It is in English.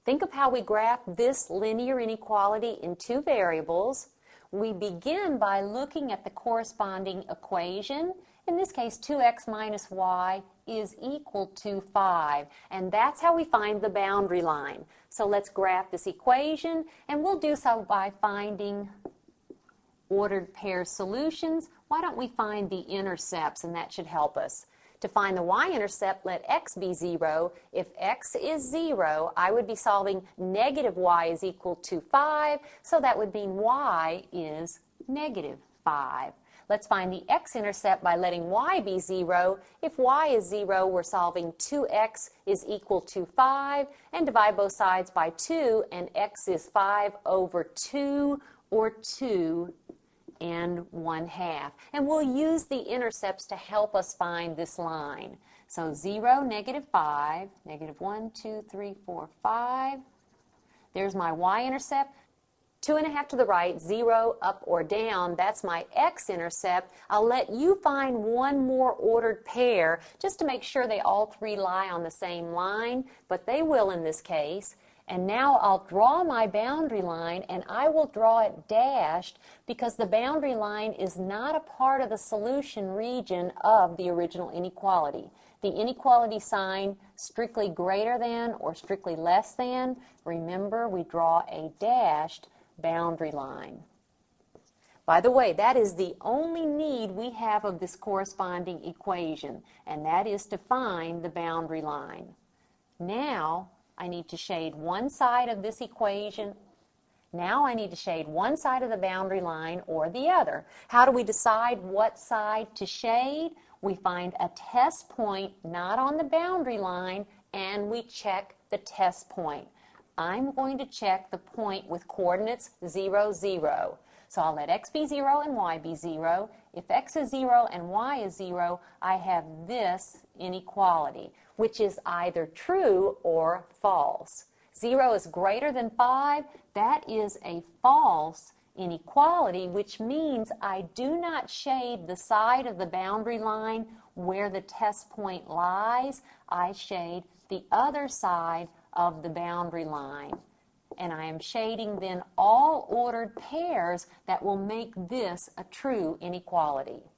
Think of how we graph this linear inequality in two variables. We begin by looking at the corresponding equation. In this case, 2x minus y is equal to 5. And that's how we find the boundary line. So let's graph this equation, and we'll do so by finding ordered pair solutions. Why don't we find the intercepts, and that should help us. To find the y-intercept, let x be 0. If x is 0, I would be solving negative y is equal to 5, so that would mean y is negative 5. Let's find the x-intercept by letting y be 0. If y is 0, we're solving 2x is equal to 5, and divide both sides by 2, and x is 5 over 2, or 2 and 1/2. And we'll use the intercepts to help us find this line. So 0, negative 5, negative 1, 2, 3, 4, 5. There's my y-intercept. 2.5 to the right, 0 up or down. That's my x-intercept. I'll let you find one more ordered pair just to make sure they all three lie on the same line, but they will in this case. And now I'll draw my boundary line, and I will draw it dashed because the boundary line is not a part of the solution region of the original inequality. The inequality sign, strictly greater than or strictly less than, remember we draw a dashed boundary line. By the way, that is the only need we have of this corresponding equation, and that is to find the boundary line. Now, I need to shade one side of this equation. Now I need to shade one side of the boundary line or the other. How do we decide what side to shade? We find a test point not on the boundary line, and we check the test point. I'm going to check the point with coordinates 0, 0. So I'll let x be 0 and y be 0. If x is 0 and y is 0, I have this inequality, which is either true or false. 0 is greater than 5. That is a false inequality, which means I do not shade the side of the boundary line where the test point lies. I shade the other side of the boundary line. And I am shading then all ordered pairs that will make this a true inequality.